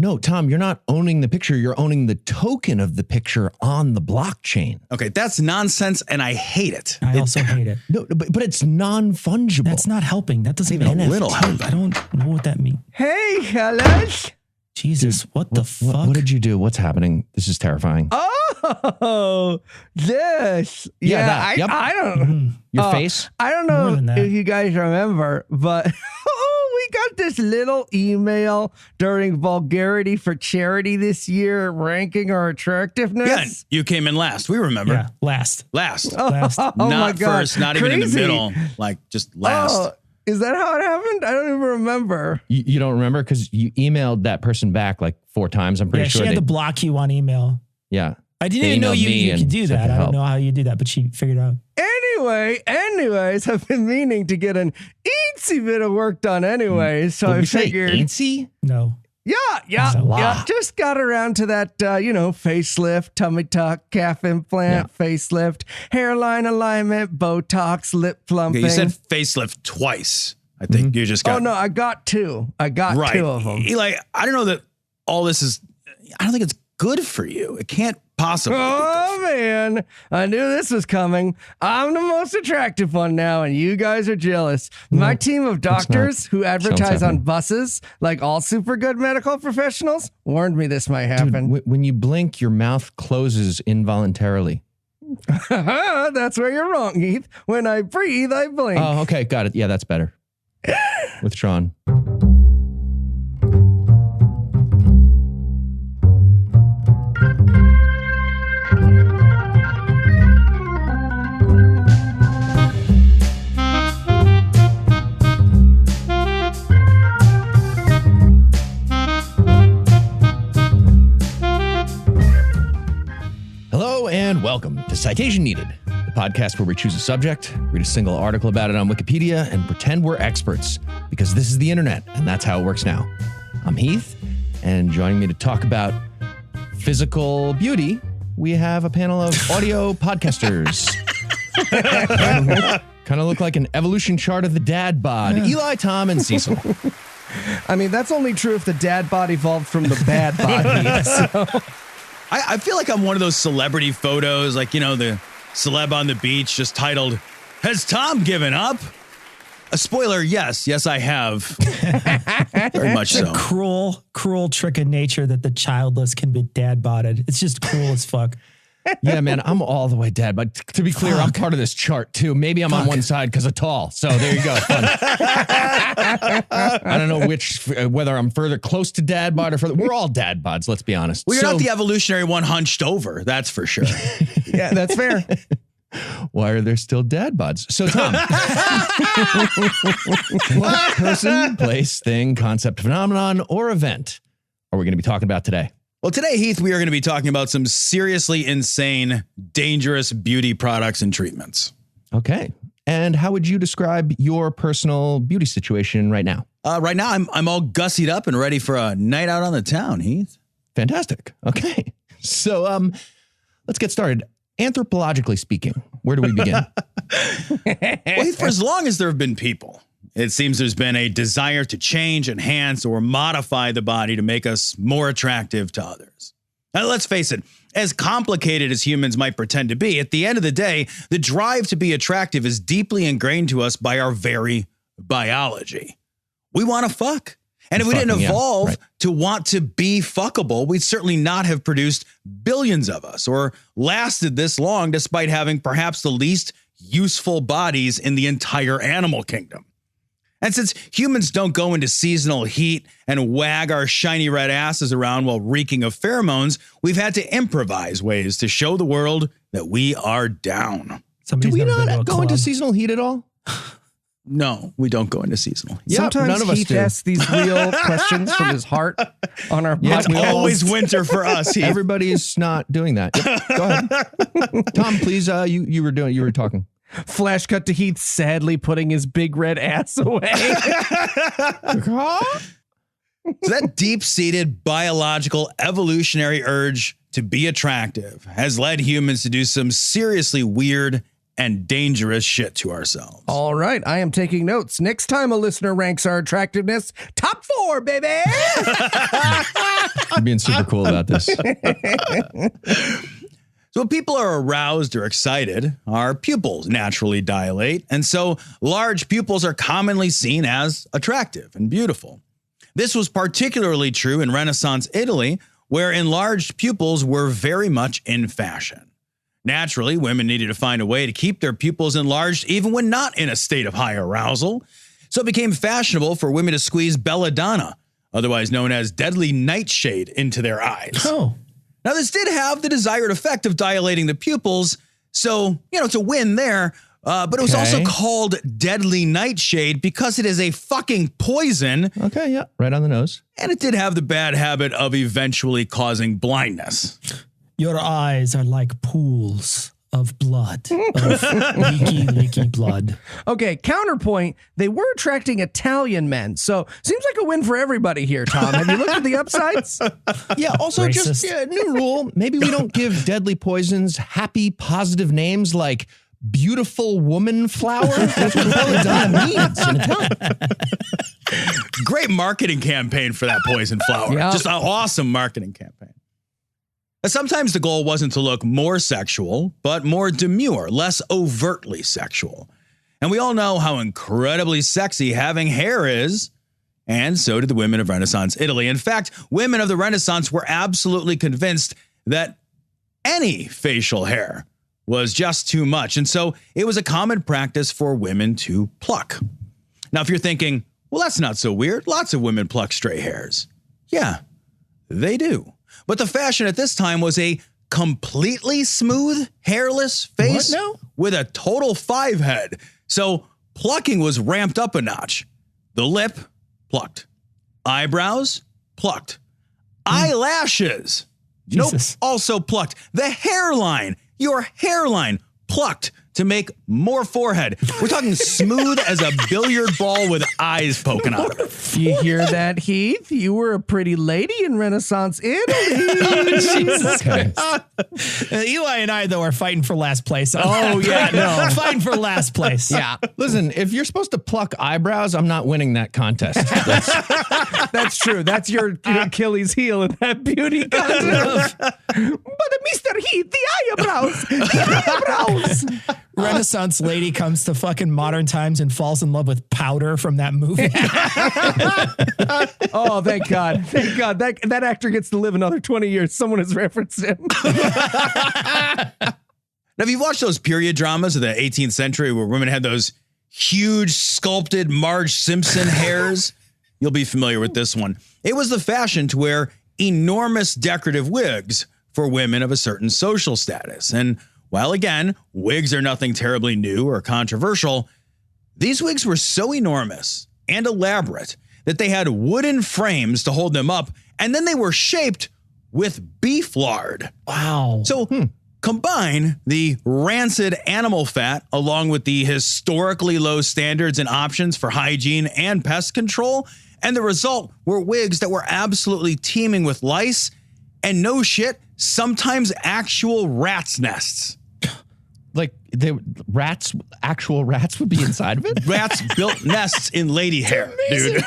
No, Tom, you're not owning the picture. You're owning the token of the picture on the blockchain. Okay, that's nonsense, and I hate it. I also hate it. No, but it's non-fungible. That's not helping. That doesn't Even even a little help. I don't know what that means. Hey, fellas. Jesus, what the fuck? What did you do? What's happening? This is terrifying. Oh, this. Yeah, Yeah, that. Yep. I don't. Your face? I don't More know than that. if you guys remember, but we got this little email during Vulgarity for Charity this year ranking our attractiveness. Yeah, you came in last. We remember. Yeah, last. Last. Last. Oh my Not God. first, not even in the Crazy. middle. Like, just last. Oh, is that how it happened? I don't even remember. You don't remember because you emailed that person back like 4 times. I'm pretty Yeah, sure. she had to block you on email. Yeah. I didn't They even know emailed me you and could do said that. to I help. don't know how you do that, but she figured it out. Anyways, I've been meaning to get an eensy bit of work done anyways, so Did I we say figured. antsy? No. Yeah. That's a lot. Just got around to that, facelift, tummy tuck, calf implant, facelift, hairline alignment, Botox, lip plumping. Okay, you said facelift twice. I think you just got. Oh no, I got 2. I got right. 2 of them. Eli, I don't know that all this is. I don't think it's good for you. It can't possibly. be good for Oh man, I knew this was coming. I'm the most attractive one now, and you guys are jealous. My team of doctors who advertise on happening. buses, like all super good medical professionals, warned me this might happen. Dude, when you blink, your mouth closes involuntarily. That's where you're wrong, Heath. When I breathe, I blink. Oh, okay. Got it. Yeah, that's better. Withdrawn. Hello and welcome to Citation Needed, the podcast where we choose a subject, read a single article about it on Wikipedia, and pretend we're experts because this is the internet and that's how it works now. I'm Heath, and joining me to talk about physical beauty, we have a panel of audio podcasters. Kind of look like an evolution chart of the dad bod. Eli, Tom, and Cecil. I mean, that's only true if the dad bod evolved from the bad body. So. I feel like I'm one of those celebrity photos, like, the celeb on the beach just titled, "Has Tom given up?" A spoiler, yes, I have. Very much It's so. a cruel trick of nature that the childless can be dad-botted. It's just cruel as fuck. Yeah, man, I'm all the way dead. But to be clear, I'm part of this chart too. Maybe I'm on one side because of tall. So there you go. Fun. I don't know whether I'm further close to dad bod or further. We're all dad bods. Let's be honest. Well, you're not the evolutionary one hunched over. That's for sure. Yeah, that's fair. Why are there still dad bods? So Tom, what person, place, thing, concept, phenomenon, or event are we going to be talking about today? Well, today, Heath, we are going to be talking about some seriously insane, dangerous beauty products and treatments. Okay. And how would you describe your personal beauty situation right now? Right now, I'm all gussied up and ready for a night out on the town, Heath. Fantastic. Okay. So let's get started. Anthropologically speaking, where do we begin? Well, Heath, for as long as there have been people, it seems there's been a desire to change, enhance, or modify the body to make us more attractive to others. Now, let's face it, as complicated as humans might pretend to be, at the end of the day, the drive to be attractive is deeply ingrained to us by our very biology. We want to fuck. And if we didn't evolve to want to be fuckable, we'd certainly not have produced billions of us or lasted this long despite having perhaps the least useful bodies in the entire animal kingdom. And since humans don't go into seasonal heat and wag our shiny red asses around while reeking of pheromones, we've had to improvise ways to show the world that we are down. Do we not go into seasonal heat at all? No, we don't go into seasonal heat. Sometimes none of us Heath do. asks these real questions from his heart on our It's podcast. always winter for us, Heath. Everybody's not doing that. Yep. Go ahead. Tom, please. You were talking. Flash cut to Heath sadly putting his big red ass away. So that deep-seated biological evolutionary urge to be attractive has led humans to do some seriously weird and dangerous shit to ourselves. All right, I am taking notes. Next time a listener ranks our attractiveness, top 4, baby. You're being super cool about this. So when people are aroused or excited, our pupils naturally dilate, and so large pupils are commonly seen as attractive and beautiful. This was particularly true in Renaissance Italy, where enlarged pupils were very much in fashion. Naturally, women needed to find a way to keep their pupils enlarged even when not in a state of high arousal, so it became fashionable for women to squeeze belladonna, otherwise known as deadly nightshade, into their eyes. Oh. Now, this did have the desired effect of dilating the pupils, so, it's a win there. But it was also called deadly nightshade because it is a fucking poison. Okay, yeah, right on the nose. And it did have the bad habit of eventually causing blindness. Your eyes are like pools of blood, of leaky blood. Okay, counterpoint, they were attracting Italian men, so seems like a win for everybody here, Tom. Have you looked at the upsides? Yeah, also just new rule. Maybe we don't give deadly poisons happy, positive names like beautiful woman flower. That's what belladonna means in Italian. Great marketing campaign for that poison flower. Yeah. Just an awesome marketing campaign. Sometimes the goal wasn't to look more sexual, but more demure, less overtly sexual. And we all know how incredibly sexy having hair is. And so did the women of Renaissance Italy. In fact, women of the Renaissance were absolutely convinced that any facial hair was just too much. And so it was a common practice for women to pluck. Now, if you're thinking, well, that's not so weird. Lots of women pluck stray hairs. Yeah, they do. But the fashion at this time was a completely smooth, hairless face with a total 5 head. So plucking was ramped up a notch. The lip, plucked. Eyebrows, plucked. Eyelashes, Jesus. nope, also plucked. The hairline, your hairline, plucked to make more forehead. We're talking smooth as a billiard ball with eyes poking out of it. You hear that, Heath? You were a pretty lady in Renaissance Italy. Jesus Christ. Eli and I, though, are fighting for last place. Oh, yeah, no. Fighting for last place. Yeah. Listen, if you're supposed to pluck eyebrows, I'm not winning that contest. That's true. That's your Achilles heel in that beauty contest. But Mr. Heath, the eyebrows. Renaissance lady comes to fucking modern times and falls in love with powder from that movie. Oh, thank God. Thank God. That actor gets to live another 20 years. Someone has referenced him. Now, if you've watched those period dramas of the 18th century where women had those huge sculpted Marge Simpson hairs, you'll be familiar with this one. It was the fashion to wear enormous decorative wigs for women of a certain social status. And while, again, wigs are nothing terribly new or controversial, these wigs were so enormous and elaborate that they had wooden frames to hold them up, and then they were shaped with beef lard. Wow. So combine the rancid animal fat along with the historically low standards and options for hygiene and pest control, and the result were wigs that were absolutely teeming with lice and, no shit, sometimes actual rats' nests. Like actual rats would be inside of it? Rats built nests in lady hair, dude.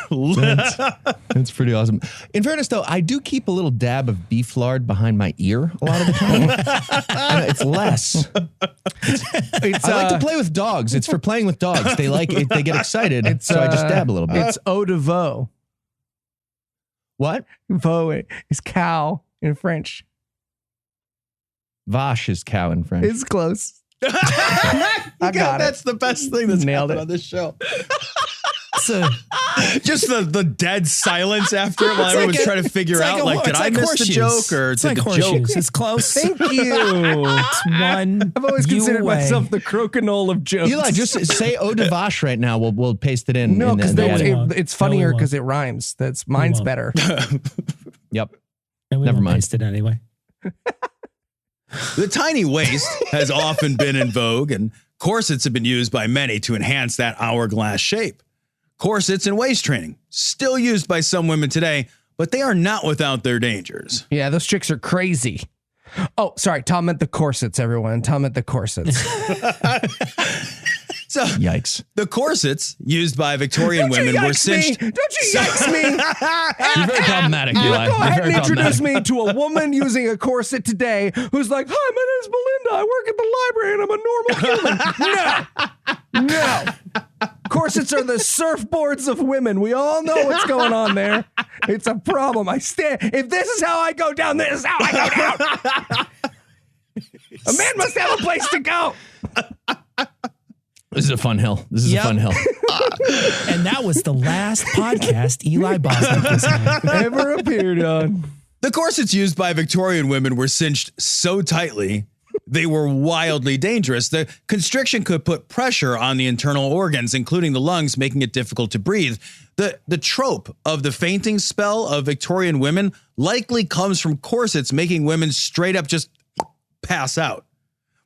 That's pretty awesome. In fairness, though, I do keep a little dab of beef lard behind my ear a lot of the time. It's less. I like to play with dogs. It's for playing with dogs. They like it. They get excited. So I just dab a little bit. It's eau de veau. What? Veau is cow in French. Vache is cow in French. It's close. I got it. That's the best thing that's Nailed happened it. on this show. So, Just the dead silence after it while everyone's trying to figure out, did I miss the joke or it's did like the joke? horseshoes. It's close. Thank you. It's one. I've always you considered away. myself the crokinole of jokes. Eli, just say eau de vache right now. We'll paste it in. No, because No, we won't. it's No, we funnier won't. because it rhymes. Mine's won't. better. Yep. And we Never won't mind. paste it anyway. The tiny waist has often been in vogue, and corsets have been used by many to enhance that hourglass shape. Corsets and waist training, still used by some women today, but they are not without their dangers. Yeah, those chicks are crazy. Oh, sorry. Tom meant the corsets, everyone. Tom meant the corsets. So Yikes. the corsets used by Victorian women were cinched. Don't you yikes me? You're very problematic, Eli. Go ahead You're and very introduce problematic. me to a woman using a corset today who's like, hi, my name's Belinda. I work at the library and I'm a normal human. No. Corsets are the surfboards of women. We all know what's going on there. It's a problem. If this is how I go down, this is how I go down. A man must have a place to go. This is a fun hill. This is a fun hill. And that was the last podcast Eli Bosnick has had. Ever appeared on. The corsets used by Victorian women were cinched so tightly, they were wildly dangerous. The constriction could put pressure on the internal organs, including the lungs, making it difficult to breathe. The trope of the fainting spell of Victorian women likely comes from corsets making women straight up just pass out.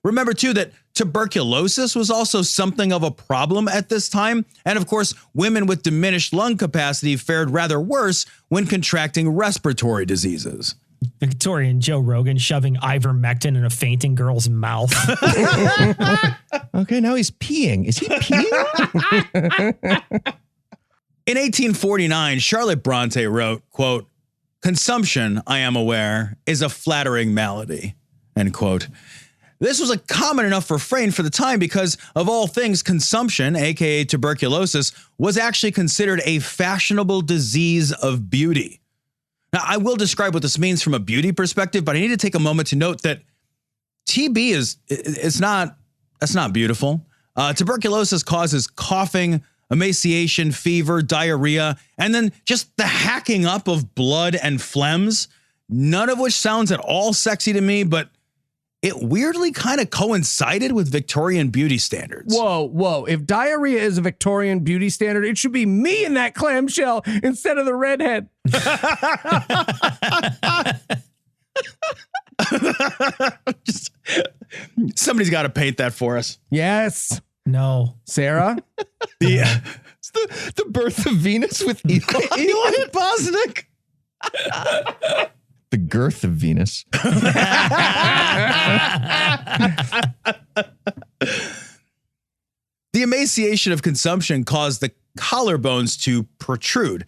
Remember, too, that tuberculosis was also something of a problem at this time. And of course, women with diminished lung capacity fared rather worse when contracting respiratory diseases. Victorian Joe Rogan shoving ivermectin in a fainting girl's mouth. Okay, now he's peeing. Is he peeing? In 1849, Charlotte Bronte wrote, quote, "Consumption, I am aware, is a flattering malady," end quote. This was a common enough refrain for the time because, of all things, consumption, aka tuberculosis, was actually considered a fashionable disease of beauty. Now, I will describe what this means from a beauty perspective, but I need to take a moment to note that TB that's not beautiful. Tuberculosis causes coughing, emaciation, fever, diarrhea, and then just the hacking up of blood and phlegms, none of which sounds at all sexy to me, but it weirdly kind of coincided with Victorian beauty standards. Whoa. If diarrhea is a Victorian beauty standard, it should be me in that clamshell instead of the redhead. Somebody's got to paint that for us. Yes. No. Sarah? Yeah. It's the birth of Venus with Eli Bosnick. The girth of Venus. The emaciation of consumption caused the collarbones to protrude,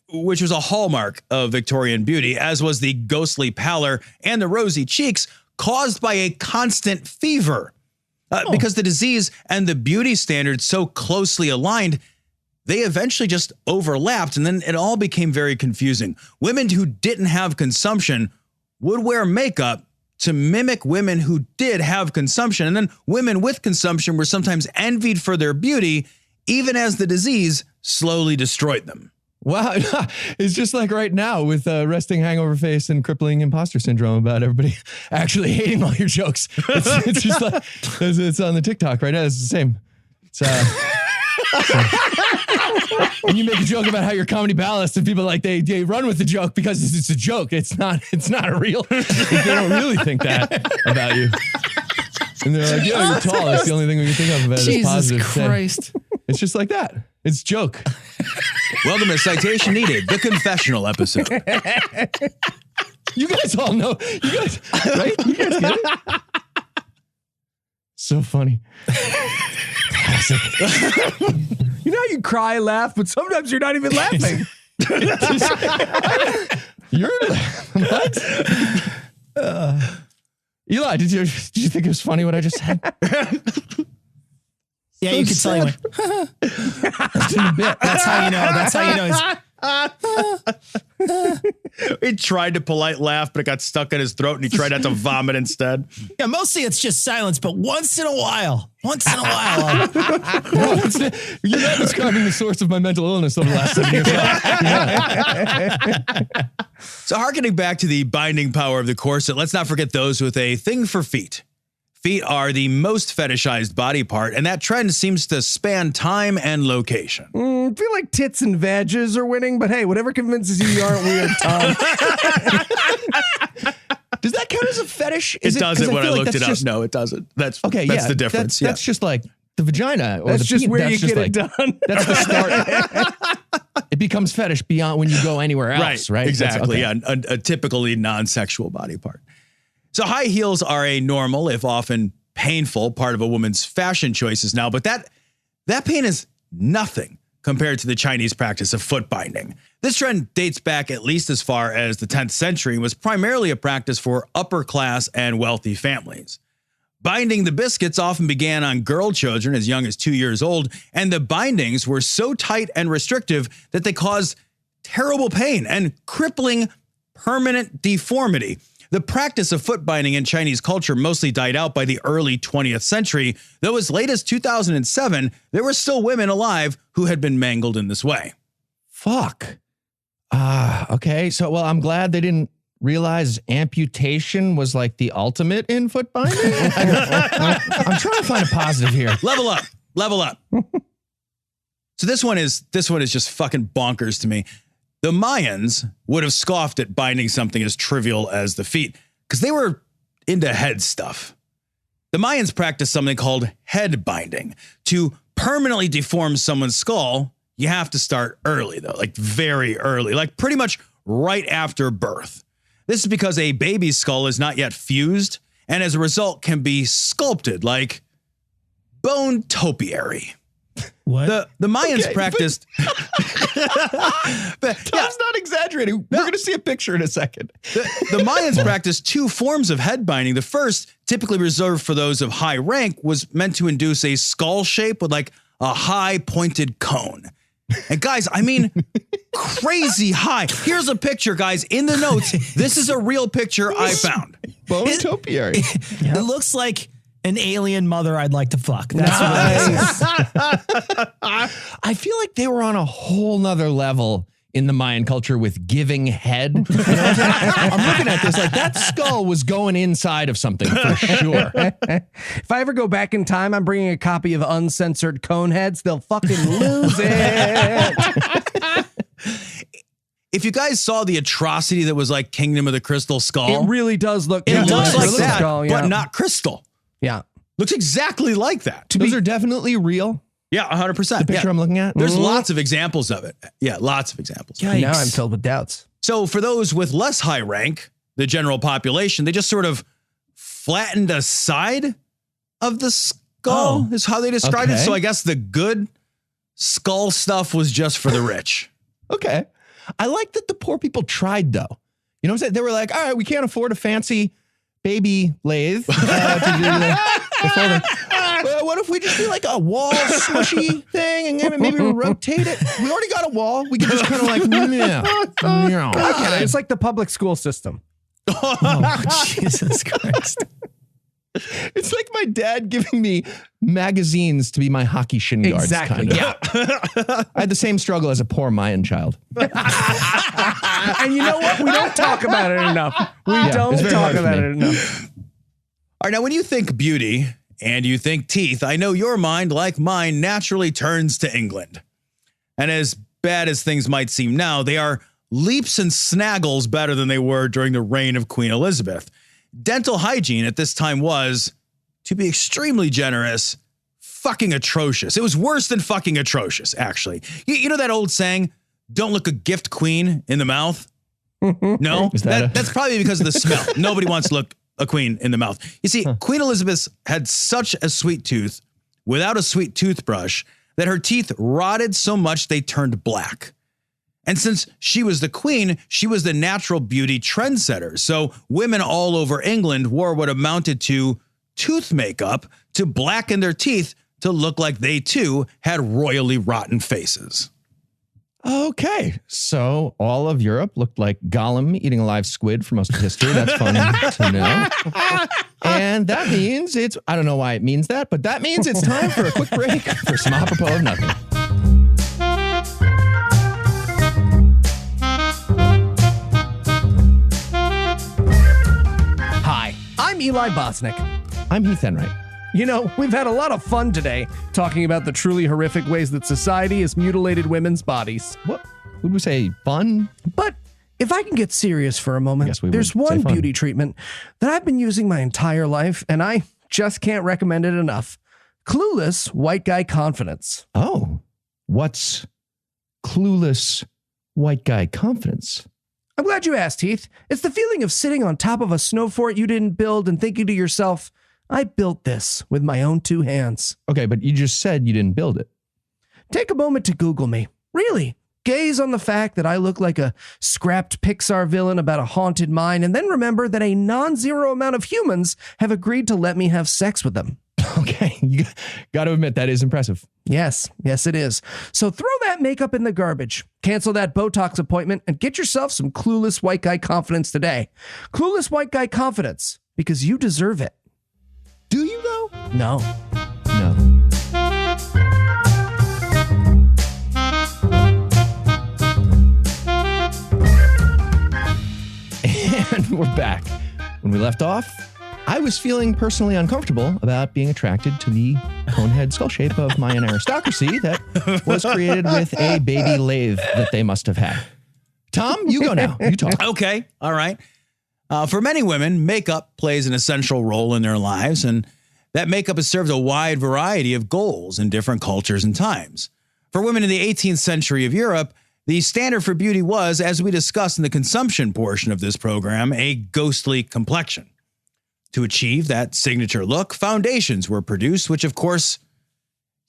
which was a hallmark of Victorian beauty, as was the ghostly pallor and the rosy cheeks caused by a constant fever. Because the disease and the beauty standards so closely aligned, they eventually just overlapped, and then it all became very confusing. Women who didn't have consumption would wear makeup to mimic women who did have consumption, and then women with consumption were sometimes envied for their beauty, even as the disease slowly destroyed them. Wow. It's just like right now with resting hangover face and crippling imposter syndrome about everybody actually hating all your jokes. It's just like, it's on the TikTok right now. It's the same. It's when you make a joke about how you're comedy balanced and people like they run with the joke because it's a joke. It's not a real. They don't really think that about you. And they're like, yeah, you're tall. That's the only thing we can think of about it as positive. Jesus Christ. It's just like that. It's a joke. Welcome to Citation Needed, the confessional episode. You guys all know. You guys, right? You guys get it? So funny. Classic. You know how you cry, laugh, but sometimes you're not even laughing. You're what? Eli, did you think it was funny what I just said? Yeah, you could tell he went. That's how you know. That's how you know. He tried to polite laugh, but it got stuck in his throat, and he tried not to vomit instead. Yeah, mostly it's just silence, but once in a while. No, you're not describing the source of my mental illness over the last 7 years. So harkening back to the binding power of the corset, let's not forget those with a thing for feet. Feet are the most fetishized body part, and that trend seems to span time and location. I feel like tits and vages are winning, but hey, whatever convinces you aren't weird, Tom. Does that count as a fetish? It doesn't when I looked it up. Just, No, it doesn't. That's okay. That's Yeah, the difference. That's just like the vagina. Or That's the just penis. where you get it done. That's the start. It becomes fetish beyond when you go anywhere else, right? Exactly. Okay. Yeah, a typically non-sexual body part. So high heels are a normal, if often painful, part of a woman's fashion choices now, but that pain is nothing compared to the Chinese practice of foot binding. This trend dates back at least as far as the 10th century and was primarily a practice for upper class and wealthy families. Binding the biscuits often began on girl children as young as 2 years old, and the bindings were so tight and restrictive that they caused terrible pain and crippling permanent deformity. The practice of foot binding in Chinese culture mostly died out by the early 20th century, though as late as 2007, there were still women alive who had been mangled in this way. Fuck. Okay. So, well, I'm glad they didn't realize amputation was like the ultimate in foot binding. I'm trying to find a positive here. Level up. So this one is just fucking bonkers to me. The Mayans would have scoffed at binding something as trivial as the feet because they were into head stuff. The Mayans practiced something called head binding. To permanently deform someone's skull, you have to start early, though, like very early, like pretty much right after birth. This is because a baby's skull is not yet fused and as a result can be sculpted like bone topiary. What? The Mayans practiced. Tom's not exaggerating. We're going to see a picture in a second. The Mayans practiced two forms of head binding. The first, typically reserved for those of high rank, was meant to induce a skull shape with like a high pointed cone. And guys, I mean, crazy high. Here's a picture, guys, in the notes. This is a real picture I found. Bone topiary. It looks like an alien mother I'd like to fuck. That's what it is. I feel like they were on a whole nother level in the Mayan culture with giving head. You know what I'm saying? I'm looking at this like that skull was going inside of something for sure. If I ever go back in time, I'm bringing a copy of Uncensored Coneheads. They'll fucking lose it. If you guys saw the atrocity that was like Kingdom of the Crystal Skull, It really does look. it looks like Crystal that, Skull, yeah. but not crystal. Yeah. Looks exactly like that. Those are definitely real. Yeah, 100%. The picture I'm looking at. There's lots of examples of it. Yeah, lots of examples. Yikes. Now I'm filled with doubts. So for those with less high rank, the general population, they just sort of flattened a side of the skull is how they described it. okay. So I guess the good skull stuff was just for the rich. Okay. I like that the poor people tried, though. You know what I'm saying? They were like, all right, we can't afford a fancy baby lathe to do the folding. What if we just do like a wall smushy thing and then maybe rotate it? We already got a wall. We can just kind of like, Okay, it's like the public school system. Oh, Jesus Christ. It's like my dad giving me magazines to be my hockey shin guards. Exactly. Kind of. Yeah. I had the same struggle as a poor Mayan child. And you know what? We don't talk about it enough. We don't it's very talk hard for about me. it enough. All right, now when you think beauty and you think teeth, I know your mind, like mine, naturally turns to England. And as bad as things might seem now, they are leaps and snaggles better than they were during the reign of Queen Elizabeth. Dental hygiene at this time was, to be extremely generous, fucking atrocious. It was worse than fucking atrocious, actually. You know that old saying, don't look a gift queen in the mouth? No? Is that That's probably because of the smell. Nobody wants to look a queen in the mouth. You see, Queen Elizabeth had such a sweet tooth without a sweet toothbrush that her teeth rotted so much they turned black. And since she was the queen, she was the natural beauty trendsetter. So women all over England wore what amounted to tooth makeup to blacken their teeth to look like they too had royally rotten faces. Okay. So all of Europe looked like Gollum eating a live squid for most of history. That's fun to know. And that means I don't know why it means that, but that means it's time for a quick break for some apropos of nothing. Hi, I'm Eli Bosnick. I'm Heath Enright. You know, we've had a lot of fun today talking about the truly horrific ways that society has mutilated women's bodies. What would we say? Fun? But if I can get serious for a moment, Yes, we there's would say one fun. beauty treatment that I've been using my entire life, and I just can't recommend it enough. Clueless White Guy Confidence. Oh, what's clueless white guy confidence? I'm glad you asked, Heath. It's the feeling of sitting on top of a snow fort you didn't build and thinking to yourself, I built this with my own 2 hands. Okay, but you just said you didn't build it. Take a moment to Google me. Really. Gaze on the fact that I look like a scrapped Pixar villain about a haunted mine, and then remember that a non-zero amount of humans have agreed to let me have sex with them. Okay, you got to admit that is impressive. Yes, it is. So throw that makeup in the garbage, cancel that Botox appointment, and get yourself some Clueless White Guy confidence today. Clueless White Guy confidence, because you deserve it. Do you though? No. No. And we're back. When we left off, I was feeling personally uncomfortable about being attracted to the conehead skull shape of Mayan aristocracy that was created with a baby lathe that they must have had. Tom, you go now. You talk. Okay. All right. For many women, makeup plays an essential role in their lives, and that makeup has served a wide variety of goals in different cultures and times. For women in the 18th century of Europe, the standard for beauty was, as we discussed in the consumption portion of this program, a ghostly complexion. To achieve that signature look, foundations were produced, which, of course,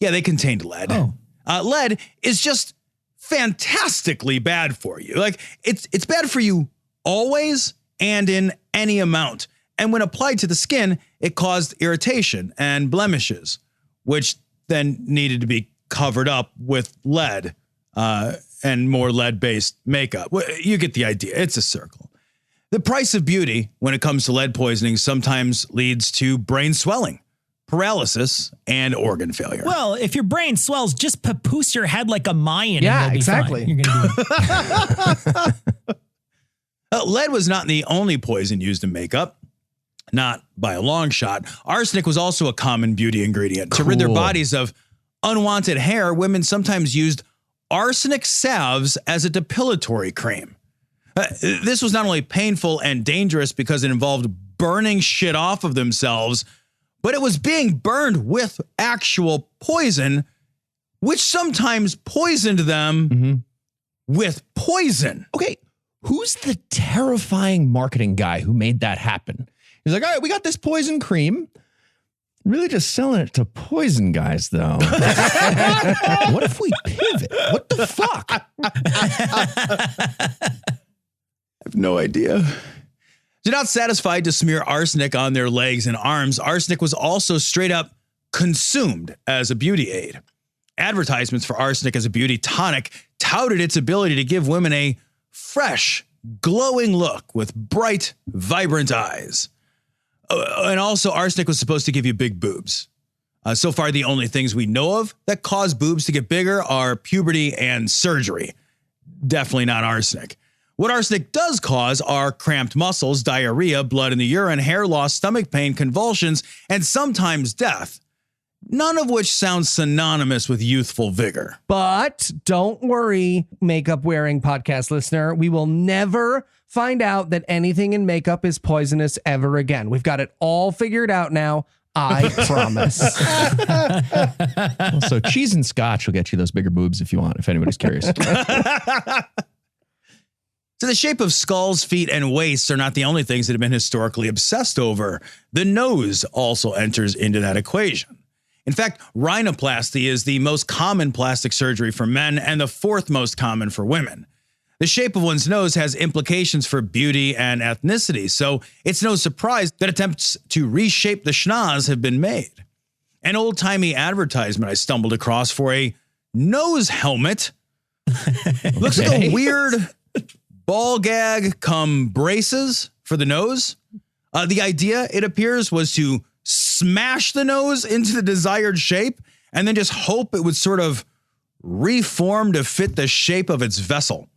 they contained lead. Lead is just fantastically bad for you. Like, it's bad for you always and in any amount. And when applied to the skin, it caused irritation and blemishes, which then needed to be covered up with lead and more lead-based makeup. You get the idea. It's a circle. The price of beauty when it comes to lead poisoning sometimes leads to brain swelling, paralysis, and organ failure. Well, if your brain swells, just papoose your head like a Mayan. Yeah, and you'll be exactly. Fine. You're gonna be Lead was not the only poison used in makeup. Not by a long shot. Arsenic was also a common beauty ingredient. To rid their bodies of unwanted hair, women sometimes used arsenic salves as a depilatory cream. This was not only painful and dangerous because it involved burning shit off of themselves, but it was being burned with actual poison, which sometimes poisoned them with poison. Okay, who's the terrifying marketing guy who made that happen? He's like, all right, we got this poison cream. Really just selling it to poison guys, though. What if we pivot? What the fuck? I have no idea. They're not satisfied to smear arsenic on their legs and arms. Arsenic was also straight up consumed as a beauty aid. Advertisements for arsenic as a beauty tonic touted its ability to give women a fresh, glowing look with bright, vibrant eyes. And also, arsenic was supposed to give you big boobs. So far, the only things we know of that cause boobs to get bigger are puberty and surgery. Definitely not arsenic. What arsenic does cause are cramped muscles, diarrhea, blood in the urine, hair loss, stomach pain, convulsions, and sometimes death. None of which sounds synonymous with youthful vigor. But don't worry, makeup-wearing podcast listener. We will never find out that anything in makeup is poisonous ever again. We've got it all figured out now. I promise. So cheese and scotch will get you those bigger boobs if you want, if anybody's curious. So the shape of skulls, feet, and waists are not the only things that have been historically obsessed over. The nose also enters into that equation. In fact, rhinoplasty is the most common plastic surgery for men and the fourth most common for women. The shape of one's nose has implications for beauty and ethnicity, so it's no surprise that attempts to reshape the schnoz have been made. An old-timey advertisement I stumbled across for a nose helmet looks like a weird ball gag come braces for the nose. The idea, it appears, was to smash the nose into the desired shape and then just hope it would sort of reform to fit the shape of its vessel.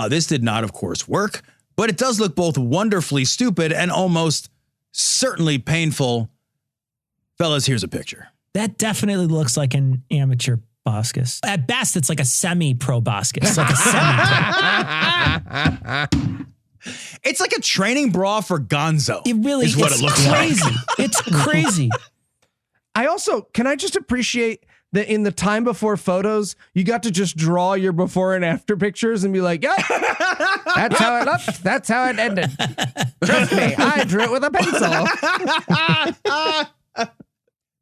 This did not, of course, work, but it does look both wonderfully stupid and almost certainly painful. Fellas, here's a picture. That definitely looks like an amateur Boscus. At best, it's like a semi-pro Boscus. Like a semi-pro. It's like a training bra for Gonzo. It really is what it looks like. It's crazy. I also, can I just appreciate that in the time before photos, you got to just draw your before and after pictures and be like, yeah, that's how it looked. That's how it ended. Trust me, I drew it with a pencil.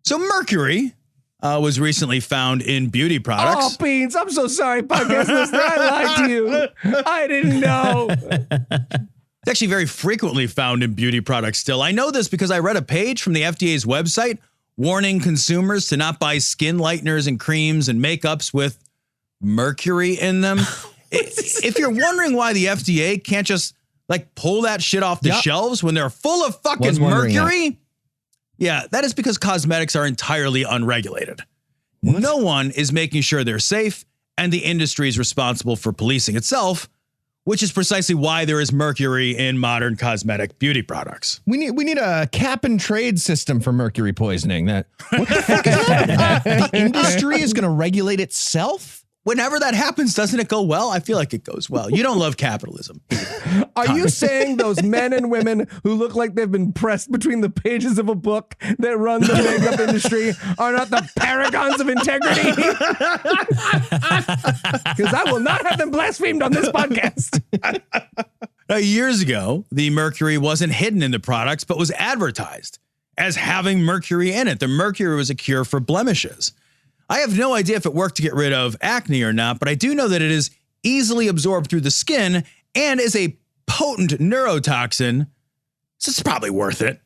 So mercury was recently found in beauty products. Oh, Beans, I'm so sorry, podcast listener. I lied to you. I didn't know. It's actually very frequently found in beauty products still. I know this because I read a page from the FDA's website warning consumers to not buy skin lighteners and creams and makeups with mercury in them. If you're wondering why the FDA can't just like pull that shit off the shelves when they're full of fucking mercury, yeah, that is because cosmetics are entirely unregulated. What? No one is making sure they're safe, and the industry is responsible for policing itself, which is precisely why there is mercury in modern cosmetic beauty products. We need a cap and trade system for mercury poisoning. What the fuck is happening? The industry is going to regulate itself? Whenever that happens, doesn't it go well? I feel like it goes well. You don't love capitalism. Are you saying those men and women who look like they've been pressed between the pages of a book that run the makeup industry are not the paragons of integrity? Because I will not have them blasphemed on this podcast. Now, years ago, the mercury wasn't hidden in the products, but was advertised as having mercury in it. The mercury was a cure for blemishes. I have no idea if it worked to get rid of acne or not, but I do know that it is easily absorbed through the skin and is a potent neurotoxin, so it's probably worth it.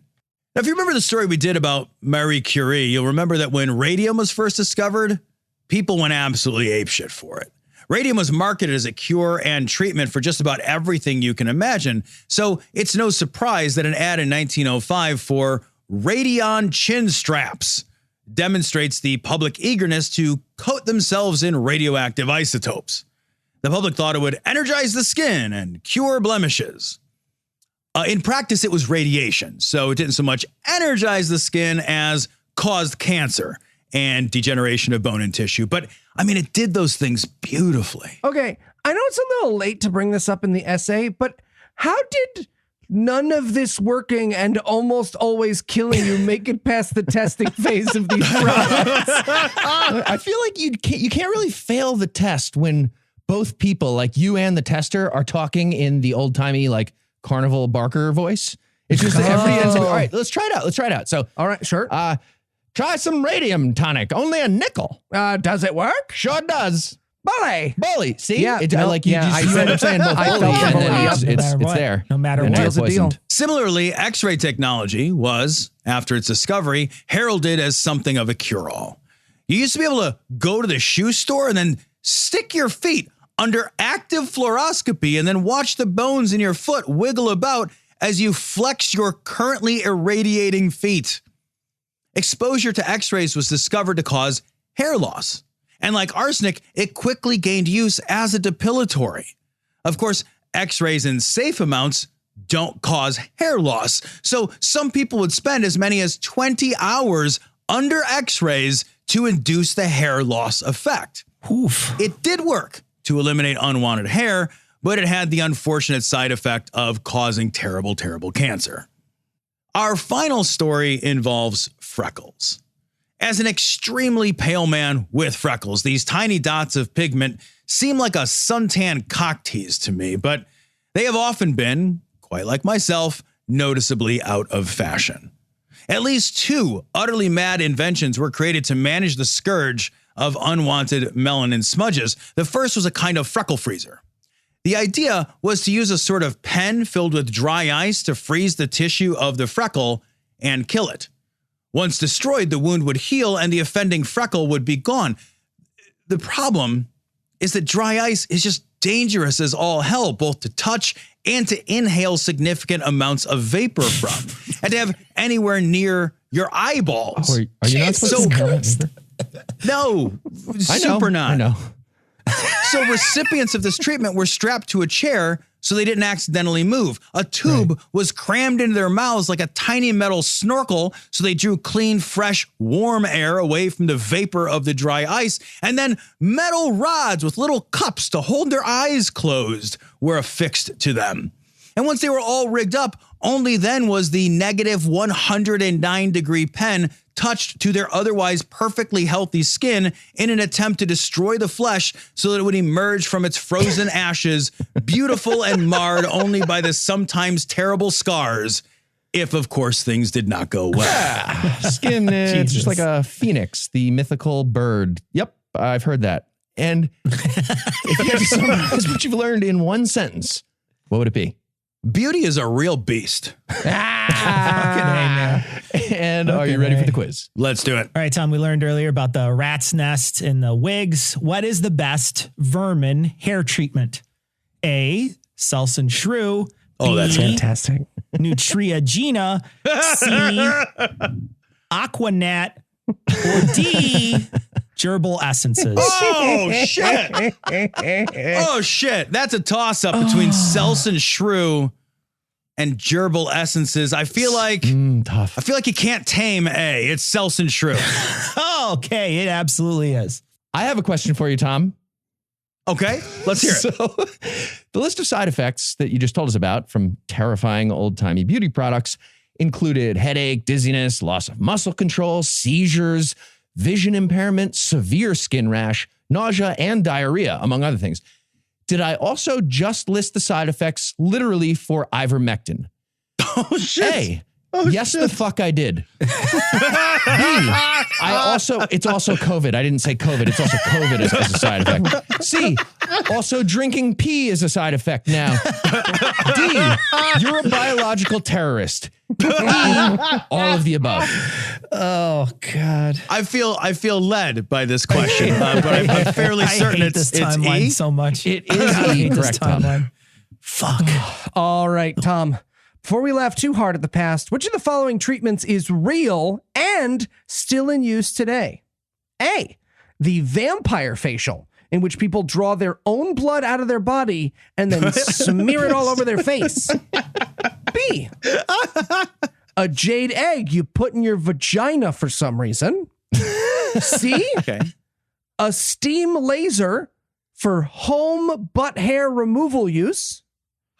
Now, if you remember the story we did about Marie Curie, you'll remember that when radium was first discovered, people went absolutely apeshit for it. Radium was marketed as a cure and treatment for just about everything you can imagine, so it's no surprise that an ad in 1905 for Radion chin straps demonstrates the public eagerness to coat themselves in radioactive isotopes. The public thought it would energize the skin and cure blemishes. In practice, it was radiation, so it didn't so much energize the skin as caused cancer and degeneration of bone and tissue. But, I mean, it did those things beautifully. Okay, I know it's a little late to bring this up in the essay, but how did none of this working and almost always killing you make it past the testing phase of these products? I feel like you can't really fail the test when both people, like you and the tester, are talking in the old timey like Carnival Barker voice. It's just that everybody ends up, all right, let's try it out. So, all right, sure. Try some radium tonic, only a nickel. Does it work? Sure does. Bully. See? Yeah, you end up saying both I bully, and then bully. it's there. No matter And what. now Deal's a you're deal. poisoned. Similarly, X-ray technology was, after its discovery, heralded as something of a cure-all. You used to be able to go to the shoe store and then stick your feet under active fluoroscopy and then watch the bones in your foot wiggle about as you flex your currently irradiating feet. Exposure to X-rays was discovered to cause hair loss. And like arsenic, it quickly gained use as a depilatory. Of course, X-rays in safe amounts don't cause hair loss. So some people would spend as many as 20 hours under X-rays to induce the hair loss effect. Oof. It did work to eliminate unwanted hair, but it had the unfortunate side effect of causing terrible, terrible cancer. Our final story involves freckles. As an extremely pale man with freckles, these tiny dots of pigment seem like a suntan cock tease to me, but they have often been, quite like myself, noticeably out of fashion. At least 2 utterly mad inventions were created to manage the scourge of unwanted melanin smudges. The first was a kind of freckle freezer. The idea was to use a sort of pen filled with dry ice to freeze the tissue of the freckle and kill it. Once destroyed, the wound would heal and the offending freckle would be gone. The problem is that dry ice is just dangerous as all hell, both to touch and to inhale significant amounts of vapor from, and to have anywhere near your eyeballs. Are you not supposed to inhale that vapor? No, super not. I know. So recipients of this treatment were strapped to a chair so they didn't accidentally move. A tube was crammed into their mouths like a tiny metal snorkel so they drew clean, fresh, warm air away from the vapor of the dry ice. And then metal rods with little cups to hold their eyes closed were affixed to them. And once they were all rigged up, Only then was the negative 109 degree pen touched to their otherwise perfectly healthy skin in an attempt to destroy the flesh so that it would emerge from its frozen ashes, beautiful and marred only by the sometimes terrible scars, if, of course, things did not go well. Skin, it's just Jesus. like a phoenix, the mythical bird. Yep, I've heard that. And if you had to summarize what you've learned in one sentence, what would it be? Beauty is a real beast. And are you ready for the quiz? Let's do it. All right, Tom, we learned earlier about the rat's nest and the wigs. What is the best vermin hair treatment? A, Selsun Shrew. Oh, that's B, Fantastic. Neutrogena. C, Aquanat. Or D, Gerbil Essences. Oh, shit. Oh, shit. That's a toss-up between Selsun Shrew and Gerbil Essences. I feel like Tough. I feel like you can't tame A. It's Selsun Shrew. Oh, okay, it absolutely is. I have a question for you, Tom. Okay, let's hear it. So, the list of side effects that you just told us about from terrifying old-timey beauty products included headache, dizziness, loss of muscle control, seizures, vision impairment, severe skin rash, nausea, and diarrhea, among other things. Did I also just list the side effects literally for ivermectin? Oh, shit. A, yes, the fuck I did. B, it's also COVID. I didn't say COVID. It's also COVID as a side effect. C, also drinking pee is a side effect now. D, you're a biological terrorist. E, all of the above. Oh, God. I feel led by this question, but I'm fairly certain I hate this it's timeline E. so much. It is I E, hate this correct, Tom. timeline. Fuck. All right, Tom. Before we laugh too hard at the past, which of the following treatments is real and still in use today? A, the vampire facial, in which people draw their own blood out of their body and then smear it all over their face. B, a jade egg you put in your vagina for some reason. C, Okay. a steam laser for home butt hair removal use.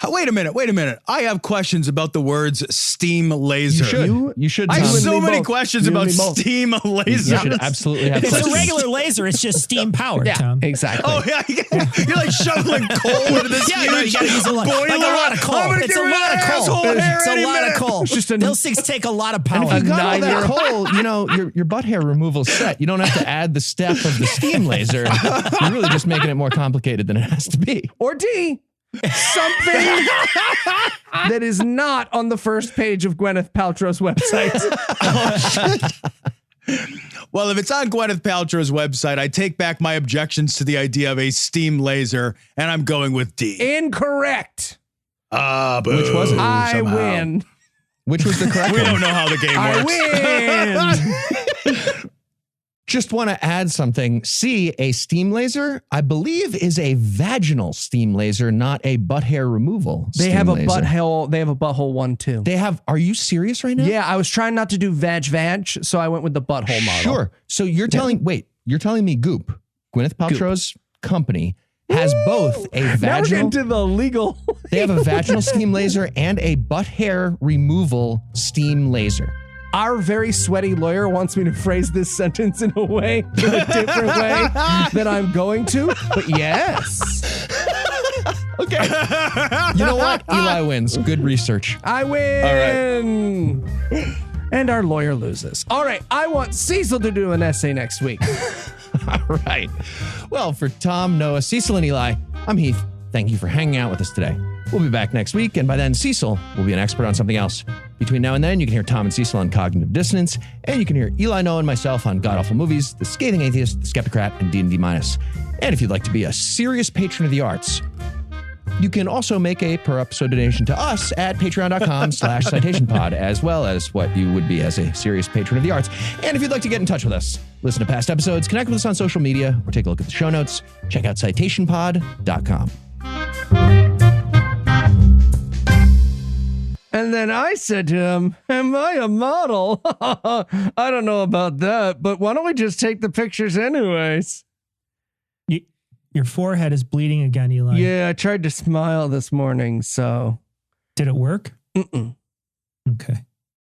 Wait a minute. I have questions about the words steam laser. You should. I have Tom. and so me many both. questions You and about me both. steam You laser. should absolutely have It's a questions. regular laser. It's just steam powered, Tom. Exactly. Oh yeah, you're like shoveling coal into this Yeah, no, you huge gotta use a lot, boiler. like a lot of coal. I'm gonna It's get a rid of lot of that coal. asshole hair It's a any lot minute. of coal. It's just Those things take a lot of power. If you got all that 9-year coal, your butt hair removal set. You don't have to add the step of the steam laser. You're really just making it more complicated than it has to be. Or D, something that is not on the first page of Gwyneth Paltrow's website. Well, if it's on Gwyneth Paltrow's website, I take back my objections to the idea of a steam laser, and I'm going with D. Incorrect. Boo. Which was it? I Somehow. win. Which was the correct We one? don't know how the game I works. win. Just want to add something. C, a steam laser, I believe, is a vaginal steam laser, not a butt hair removal. They steam have a laser. butthole. They have a butthole one too. They have. Are you serious right now? Yeah, I was trying not to do vag, so I went with the butthole model. Sure. So you're telling me Goop, Gwyneth Paltrow's company, has both a Now we're vaginal. getting to the legal. They have a vaginal steam laser and a butt hair removal steam laser. Our very sweaty lawyer wants me to phrase this sentence in a way, in a different way than I'm going to. But yes, Okay. You know what? Eli wins. Good research. I win. And our lawyer loses. All right, I want Cecil to do an essay next week. All right. Well, for Tom, Noah, Cecil, and Eli, I'm Heath. Thank you for hanging out with us today. We'll be back next week, and by then, Cecil will be an expert on something else. Between now and then, you can hear Tom and Cecil on Cognitive Dissonance, and you can hear Eli, Noah, and myself on God Awful Movies, The Scathing Atheist, The Skeptocrat, and D&D Minus. And if you'd like to be a serious patron of the arts, you can also make a per-episode donation to us at patreon.com/citationpod, as well as what you would be as a serious patron of the arts. And if you'd like to get in touch with us, listen to past episodes, connect with us on social media, or take a look at the show notes, check out citationpod.com. And then I said to him, am I a model? I don't know about that, but why don't we just take the pictures anyways? Your forehead is bleeding again, Eli. Yeah, I tried to smile this morning, so. Did it work? Mm-mm. Okay.